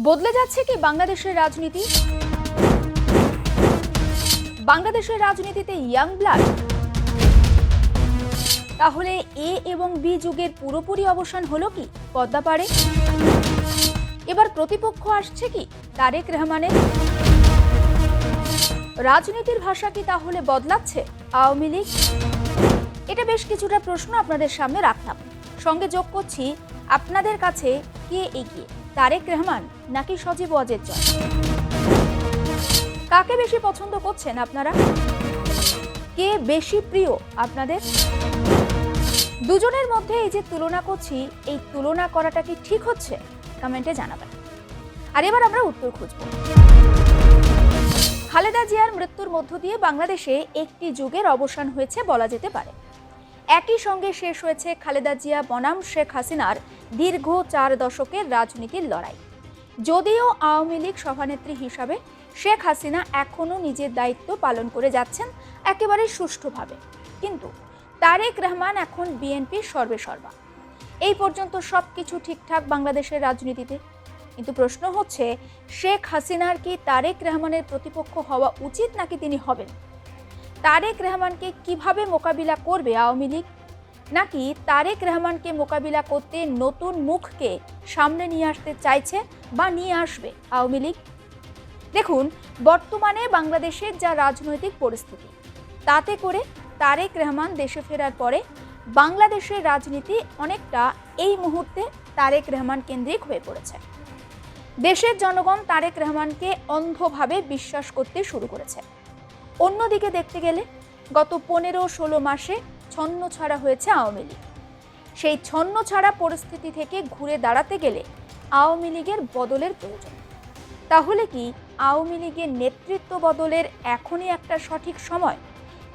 বদলে যাচ্ছে কি বাংলাদেশের রাজনীতি? বাংলাদেশের রাজনীতিতে ইয়াং ব্লাড? তাহলে এ এবং বি যুগের পুরোপুরি অবসান হলো কি পদ্মাপাড়ে? এবার প্রতিপক্ষ আসছে কি তারেক রহমানের? রাজনীতির ভাষা কি তাহলে বদলাচ্ছে আওয়ামী লীগ? এটা বেশ কিছুটা প্রশ্ন আপনাদের সামনে রাখলাম। সঙ্গে যোগ করছি আপনাদের কাছে কে এগিয়ে, তারেক রহমান নাকি সজীব ওয়াজেদ জয়? কাকে বেশি পছন্দ করছেন আপনারা? কে বেশি প্রিয় আপনাদের? দুজনের মধ্যে এই যে তুলনা করছি, এই তুলনা করাটা কি ঠিক হচ্ছে? কমেন্টে জানাবেন। আর এবার আমরা উত্তর খুঁজব। খালেদা জিয়ার মৃত্যুর মধ্য দিয়ে বাংলাদেশে একটি যুগের অবসান হয়েছে বলা যেতে পারে। একই সঙ্গে শেষ হয়েছে খালেদা জিয়া বনাম শেখ হাসিনার দীর্ঘ 4 দশকের রাজনীতির লড়াই। যদিও আওয়ামী লীগ সভানেত্রী হিসাবে শেখ হাসিনা এখনও নিজের দায়িত্ব পালন করে যাচ্ছেন একেবারে সুষ্ঠুভাবে, কিন্তু তারেক রহমান এখন বিএনপির সর্বেসর্বা। এই পর্যন্ত সবকিছু ঠিকঠাক বাংলাদেশের রাজনীতিতে, কিন্তু প্রশ্ন হচ্ছে শেখ হাসিনার কি তারেক রহমানের প্রতিপক্ষ হওয়া উচিত নাকি তিনি হবেন? তারেক রহমানকে কিভাবে মোকাবিলা করবে আওয়ামী লীগ, নাকি তারেক রহমানকে মোকাবিলা করতে নতুন মুখকে সামনে নিয়ে আসতে চাইছে বা নিয়ে আসবে আওয়ামী লীগ? দেখুন, বর্তমানে বাংলাদেশের যা রাজনৈতিক পরিস্থিতি, তাতে করে তারেক রহমান দেশে ফেরার পরে বাংলাদেশের রাজনীতি অনেকটা এই মুহূর্তে তারেক রহমান কেন্দ্রিক হয়ে পড়েছে। দেশের জনগণ তারেক রহমানকে অন্ধভাবে বিশ্বাস করতে শুরু করেছে। অন্যদিকে দেখতে গেলে গত 15-16 মাসে ছন্নছাড়া হয়েছে আওয়ামী লীগ। সেই ছন্নছাড়া পরিস্থিতি থেকে ঘুরে দাঁড়াতে গেলে আওয়ামী লীগের বদলের প্রয়োজন। তাহলে কি আওয়ামী লীগের নেতৃত্ব বদলের এখনই একটা সঠিক সময়?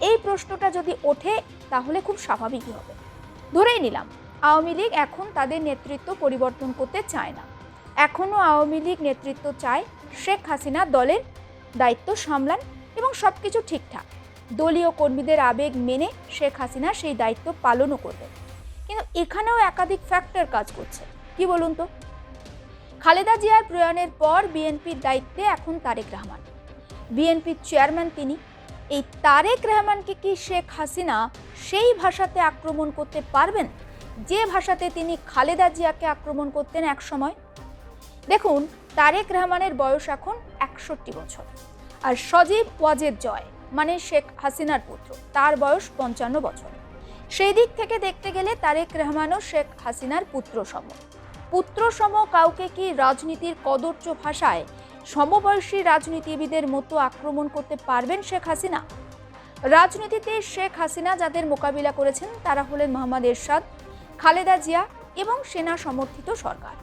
এই প্রশ্নটা যদি ওঠে তাহলে খুব স্বাভাবিকই হবে। ধরেই নিলাম আওয়ামী লীগ এখন তাদের নেতৃত্ব পরিবর্তন করতে চায় না। এখনও আওয়ামী লীগ নেতৃত্ব চায় শেখ হাসিনা দলের দায়িত্ব সামলান এবং সব কিছু ঠিকঠাক। দলীয় কর্মীদের আবেগ মেনে শেখ হাসিনা সেই দায়িত্ব পালনও করবে। কিন্তু এখানেও একাধিক ফ্যাক্টর কাজ করছে। কি বলুন তো? খালেদা জিয়ার প্রয়াণের পর বিএনপির দায়িত্বে এখন তারেক রহমান, বিএনপির চেয়ারম্যান তিনি। এই তারেক রহমানকে কি শেখ হাসিনা সেই ভাষাতে আক্রমণ করতে পারবেন যে ভাষাতে তিনি খালেদা জিয়াকে আক্রমণ করতেন এক সময়? দেখুন, তারেক রহমানের বয়স এখন 61 বছর, আর সজীব ওয়াজেদ জয় মানে শেখ হাসিনার পুত্র, তার বয়স 55 বছর। সেই দিক থেকে দেখতে গেলে তারেক রহমানও শেখ হাসিনার পুত্রসম কাউকে কি রাজনীতির কদর্য ভাষায় সমবয়সী রাজনীতিবিদের মতো আক্রমণ করতে পারবেন শেখ হাসিনা? রাজনীতিতে শেখ হাসিনা যাদের মোকাবিলা করেছেন তারা হলেন মোহাম্মদ এরশাদ, খালেদা জিয়া এবং সেনা সমর্থিত সরকার।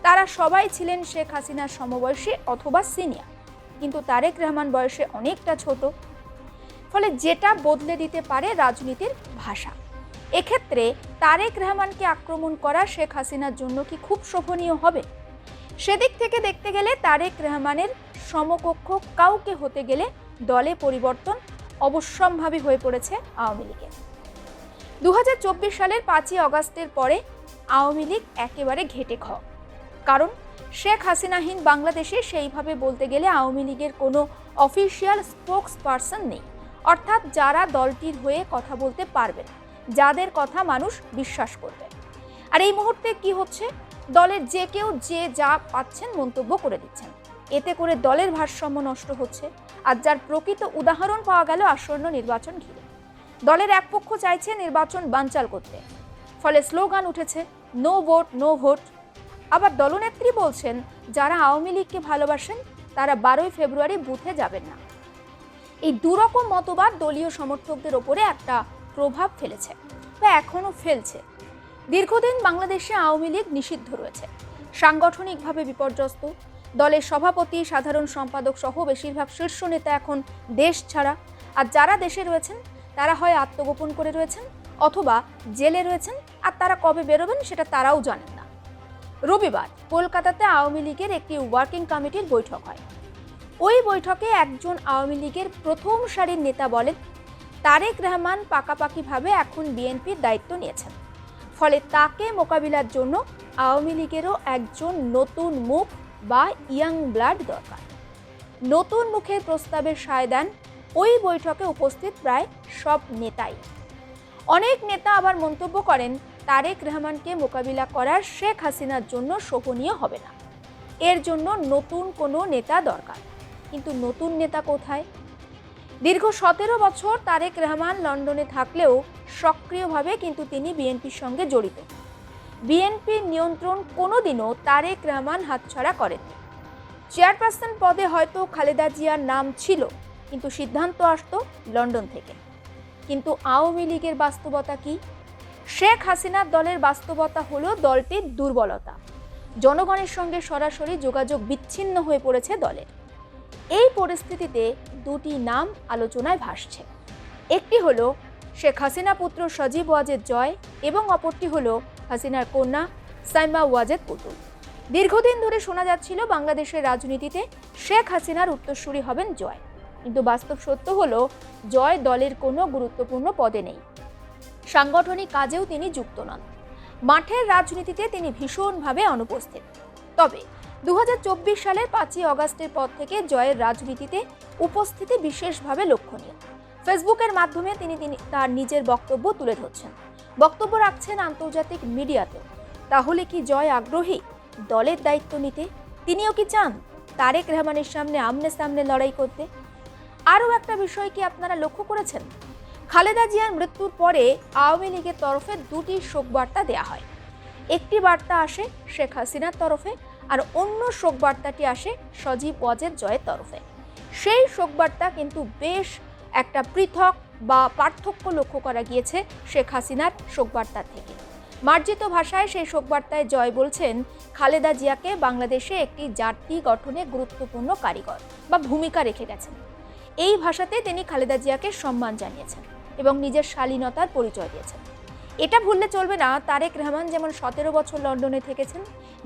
তারা সবাই ছিলেন শেখ হাসিনার সমবয়সী অথবা সিনিয়র, কিন্তু তারেক রহমান বয়সে অনেকটা ছোট। ফলে যেটা বদলে দিতে পারে রাজনীতির ভাষা। এক্ষেত্রে তারেক রহমানকে আক্রমণ করা শেখ হাসিনার জন্য কি খুব শোভনীয় হবে? সেদিক থেকে দেখতে গেলে তারেক রহমানের সমকক্ষ কাউকে হতে গেলে দলে পরিবর্তন অবশ্যম্ভাবী হয়ে পড়েছে আওয়ামী লীগের। 2024 সালের 5ই অগাস্টের পরে আওয়ামী লীগ একেবারে ঘেটে খ। কারণ শেখ হাসিনাহীন বাংলাদেশে সেইভাবে বলতে গেলে আওয়ামী লীগের কোনো অফিসিয়াল স্পোকস পারসন নেই, অর্থাৎ যারা দলটির হয়ে কথা বলতে পারবেন, যাদের কথা মানুষ বিশ্বাস করবে। আর এই মুহূর্তে কি হচ্ছে? দলের যে কেউ যে যা পাচ্ছেন মন্তব্য করে দিচ্ছেন। এতে করে দলের ভারসাম্য নষ্ট হচ্ছে। আর যার প্রকৃত উদাহরণ পাওয়া গেল আসন্ন নির্বাচন ঘিরে। দলের এক পক্ষ চাইছে নির্বাচন বানচাল করতে, ফলে স্লোগান উঠেছে নো ভোট নো ভোট। আবার দলনেত্রী বলছেন যারা আওয়ামী লীগকে ভালোবাসেন তারা 12ই ফেব্রুয়ারি বুথে যাবেন না। এই দুরকম মতবাদ দলীয় সমর্থকদের ওপরে একটা প্রভাব ফেলেছে বা এখনও ফেলছে। দীর্ঘদিন বাংলাদেশে আওয়ামী লীগ নিষিদ্ধ রয়েছে, সাংগঠনিকভাবে বিপর্যস্ত। দলের সভাপতি, সাধারণ সম্পাদক সহ বেশিরভাগ শীর্ষ নেতা এখন দেশ ছাড়া। আর যারা দেশে রয়েছেন তারা হয় আত্মগোপন করে রয়েছেন অথবা জেলে রয়েছেন, আর তারা কবে বেরোবেন সেটা তারাও জানেন না। রবিবার কলকাতাতে আওয়ামী লীগের একটি ওয়ার্কিং কমিটির বৈঠক হয়। ওই বৈঠকে একজন আওয়ামী লীগের প্রথম সারির নেতা বলেন তারেক রহমান পাকাপাকিভাবে এখন বিএনপির দায়িত্ব নিয়েছেন, ফলে তাকে মোকাবিলার জন্য আওয়ামী লীগেরও একজন নতুন মুখ বা ইয়াং ব্লাড দরকার। নতুন মুখের প্রস্তাবের সায় দেন ওই বৈঠকে উপস্থিত প্রায় সব নেতাই। অনেক নেতা আবার মন্তব্য করেন তারেক রহমানকে মোকাবিলা করার শেখ হাসিনার জন্য শোভনীয় হবে না, এর জন্য নতুন কোনো নেতা দরকার। কিন্তু নতুন নেতা কোথায়? দীর্ঘ 17 বছর তারেক রহমান লন্ডনে থাকলেও সক্রিয়ভাবে কিন্তু তিনি বিএনপির সঙ্গে জড়িত। বিএনপির নিয়ন্ত্রণ কোনোদিনও তারেক রহমান হাতছাড়া করেননি। চেয়ারপারসন পদে হয়তো খালেদা জিয়ার নাম ছিল, কিন্তু সিদ্ধান্ত আসতো লন্ডন থেকে। কিন্তু আওয়ামী লীগের বাস্তবতা কি? শেখ হাসিনার দলের বাস্তবতা হলো দলটির দুর্বলতা। জনগণের সঙ্গে সরাসরি যোগাযোগ বিচ্ছিন্ন হয়ে পড়েছে দলের। এই পরিস্থিতিতে দুটি নাম আলোচনায় ভাসছে। একটি হলো শেখ হাসিনা পুত্র সজীব ওয়াজেদ জয় এবং অপরটি হলো হাসিনার কন্যা সাইমা ওয়াজেদ পুতুল। দীর্ঘদিন ধরে শোনা যাচ্ছিল বাংলাদেশের রাজনীতিতে শেখ হাসিনার উত্তরসূরি হবেন জয়, কিন্তু বাস্তব সত্য হলো জয় দলের কোনো গুরুত্বপূর্ণ পদে নেই। সাংগঠনিক কাজেও তিনি যুক্ত নন। মাঠের রাজনীতিতে তিনি ভীষণভাবে অনুপস্থিত। তবে 2024 সালের 5ই অগাস্টের পর থেকে জয়ের রাজনীতিতে উপস্থিতি বিশেষভাবে লক্ষণীয়। ফেসবুকের মাধ্যমে তিনি তার নিজের বক্তব্য তুলে ধরছেন, বক্তব্য রাখছেন আন্তর্জাতিক মিডিয়াতে। তাহলে কি জয় আগ্রহী দলের দায়িত্ব নিতে? তিনিও কি চান তারেক রহমানের সামনে আমনে সামনে লড়াই করতে? আরও একটা বিষয় কি আপনারা লক্ষ্য করেছেন? খালেদা জিয়ার মৃত্যুর পরে আওয়ামী লীগের তরফে দুটি শোকবার্তা দেয়া হয়। একটি বার্তা আসে শেখ হাসিনার তরফে, আর অন্য শোকবার্তাটি আসে সজীব ওয়াজেদ জয়ের তরফে। সেই শোকবার্তা কিন্তু বেশ একটা পৃথক বা পার্থক্য লক্ষ্য করা গিয়েছে শেখ হাসিনার শোকবার্তার থেকে। মার্জিত ভাষায় সেই শোকবার্তায় জয় বলছেন খালেদা জিয়াকে বাংলাদেশে একটি জাতি গঠনে গুরুত্বপূর্ণ কারিগর বা ভূমিকা রেখে গেছেন। এই ভাষাতে তিনি খালেদা জিয়াকে সম্মান জানিয়েছেন এবং নিজের শালীনতার পরিচয় দিয়েছেন। এটা ভুললে চলবে না, তারেক রহমান যেমন 17 বছর লন্ডনে থেকেছেন,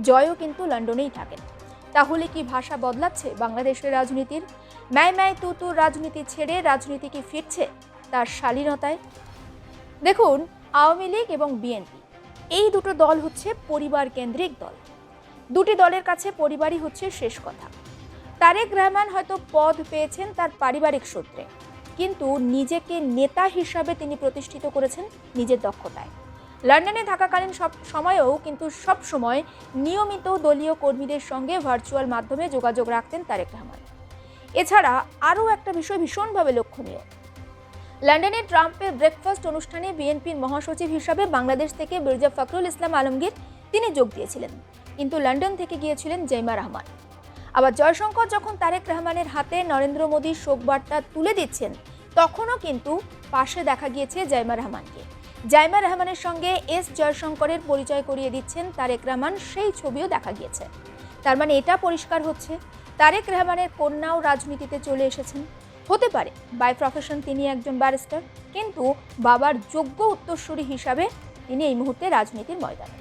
জয়ও কিন্তু লন্ডনেই থাকেন। তাহলে কি ভাষা বদলাচ্ছে বাংলাদেশের রাজনীতির? ম্যায় ম্যায় তু তু রাজনীতি ছেড়ে রাজনীতি কি ফিরছে তার শালীনতায়? দেখুন, আওয়ামী লীগ এবং বিএনপি এই দুটো দল হচ্ছে পরিবার কেন্দ্রিক দল। দুটি দলের কাছে পরিবারই হচ্ছে শেষ কথা। তারেক রহমান হয়তো পদ পেয়েছেন তার পারিবারিক সূত্রে, কিন্তু নিজেকে নেতা হিসাবে তিনি প্রতিষ্ঠিত করেছেন নিজের দক্ষতায়। লন্ডনে থাকাকালীন সব সময়েও কিন্তু সব সময় নিয়মিত দলীয় কর্মীদের সঙ্গে ভার্চুয়াল মাধ্যমে যোগাযোগ রাখতেন তারেক রহমান। এছাড়া আরও একটা বিষয় ভীষণভাবে লক্ষণীয়, লন্ডনে ট্রাম্পের ব্রেকফাস্ট অনুষ্ঠানে বিএনপির মহাসচিব হিসাবে বাংলাদেশ থেকে মির্জা ফখরুল ইসলাম আলমগীর তিনি যোগ দিয়েছিলেন, কিন্তু লন্ডন থেকে গিয়েছিলেন জাইমা রহমান। আবার জয়শঙ্কর যখন তারেক রহমানের হাতে নরেন্দ্র মোদীর শোকবার্তা তুলে দিচ্ছেন, তখনও কিন্তু পাশে দেখা গিয়েছে জাইমা রহমানকে। জাইমা রহমানের সঙ্গে এস জয়শঙ্করের পরিচয় করিয়ে দিচ্ছেন তারেক রহমান, সেই ছবিও দেখা গিয়েছে। তার মানে এটা পরিষ্কার হচ্ছে তারেক রহমানের কন্যাও রাজনীতিতে চলে এসেছেন। হতে পারে বাই প্রফেশন তিনি একজন ব্যারিস্টার, কিন্তু বাবার যোগ্য উত্তরসূরি হিসাবে তিনি এই মুহূর্তে রাজনীতির ময়দানে।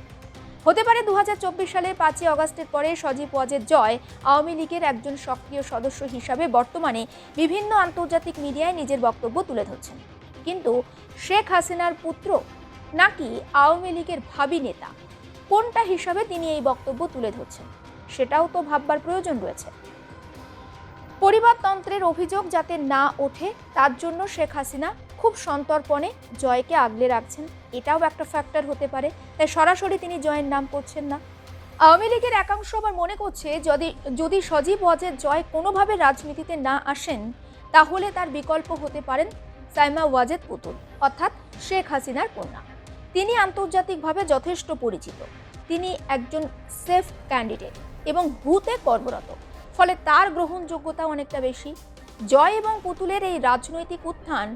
হতে পারে 2024 সালের 5ই অগাস্টের পরে সজীব ওয়াজেদ জয় আওয়ামী লীগের একজন সক্রিয় সদস্য হিসাবে বর্তমানে বিভিন্ন আন্তর্জাতিক মিডিয়ায় নিজের বক্তব্য তুলে ধরছেন। কিন্তু শেখ হাসিনার পুত্র নাকি আওয়ামী লীগের ভাবী নেতা, কোনটা হিসাবে তিনি এই বক্তব্য তুলে ধরছেন সেটাও তো ভাববার প্রয়োজন রয়েছে। পরিবারতন্ত্রের অভিযোগ যাতে না ওঠে তার জন্য শেখ হাসিনা খুব সন্তর্পণে জয়কে আগলে রাখছেন, এটাও একটা ফ্যাক্টর হতে পারে। তাই সরাসরি তিনি জয়ের নাম করছেন না। আওয়ামী লীগের একাংশ আবার মনে করছে যদি সজীব ওয়াজেদ জয় কোনোভাবে রাজনীতিতে না আসেন, তাহলে তার বিকল্প হতে পারেন সাইমা ওয়াজেদ পুতুল, অর্থাৎ শেখ হাসিনার কন্যা। তিনি আন্তর্জাতিকভাবে যথেষ্ট পরিচিত, তিনি একজন সেফ ক্যান্ডিডেট এবং হুতে কর্মরত, ফলে তার গ্রহণযোগ্যতা অনেকটা বেশি। জয় এবং পুতুলের এই রাজনৈতিক উত্থান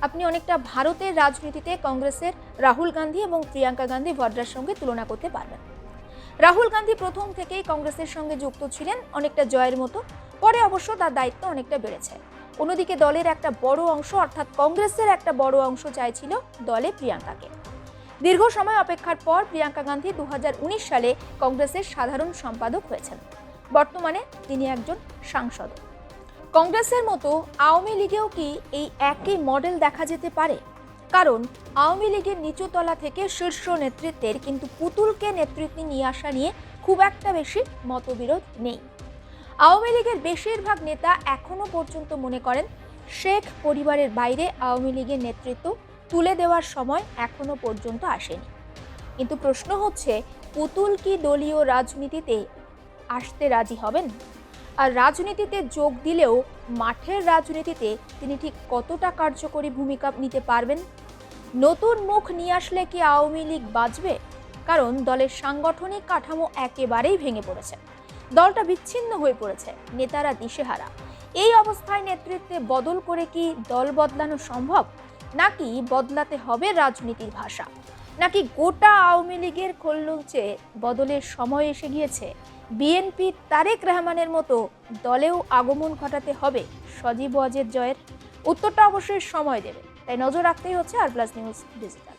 আপনি অনেকটা ভারতের রাজনীতিতে কংগ্রেসের রাহুল গান্ধী এবং প্রিয়াঙ্কা গান্ধী ভদ্রার সঙ্গে তুলনা করতে পারবেন। রাহুল গান্ধী প্রথম থেকেই কংগ্রেসের সঙ্গে যুক্ত ছিলেন অনেকটা জয়ের মতো, পরে অবশ্য তার দায়িত্ব অনেকটা বেড়েছে। অন্যদিকে দলের একটা বড় অংশ অর্থাৎ কংগ্রেসের একটা বড় অংশ চাইছিল দলে প্রিয়াঙ্কাকে। দীর্ঘ সময় অপেক্ষার পর প্রিয়াঙ্কা গান্ধী 2019 সালে কংগ্রেসের সাধারণ সম্পাদক হয়েছেন। বর্তমানে তিনি একজন সাংসদ। কংগ্রেসের মতো আওয়ামী লীগেও কি এই একই মডেল দেখা যেতে পারে? কারণ আওয়ামী লীগের নিচুতলা থেকে শীর্ষ নেতৃত্বের কিন্তু পুতুলকে নেতৃত্বে নিয়ে আসা নিয়ে খুব একটা বেশি মতবিরোধ নেই। আওয়ামী লীগের বেশিরভাগ নেতা এখনো পর্যন্ত মনে করেন শেখ পরিবারের বাইরে আওয়ামী লীগের নেতৃত্ব তুলে দেওয়ার সময় এখনো পর্যন্ত আসেনি। কিন্তু প্রশ্ন হচ্ছে, পুতুল কি দলীয় রাজনীতিতে আসতে রাজি হবেন? আর রাজনীতিতে যোগ দিলেও মাঠের রাজনীতিতে তিনি ঠিক কতটা কার্যকরী ভূমিকা নিতে পারবেন? নতুন মুখ নিয়ে আসলে কি আওয়ামী লীগ বাঁচবে? কারণ দলের সাংগঠনিক কাঠামো একেবারেই ভেঙে পড়েছে, দলটা বিচ্ছিন্ন হয়ে পড়েছে, নেতারা দিশেহারা। এই অবস্থায় নেতৃত্বে বদল করে কি দল বদলানো সম্ভব, নাকি বদলাতে হবে রাজনীতির ভাষা, নাকি গোটা আওয়ামী লীগের খোলসে বদলের সময় এসে গিয়েছে? বিএনপি তারেক রহমানের মতো দলেও আগমন ঘটাতে হবে সজীব ওয়াজেদ জয়ের? উত্তরটা অবশ্যই সময় দেবে, তাই নজর রাখতেই হচ্ছে আর প্লাস নিউজ ডিজিটাল।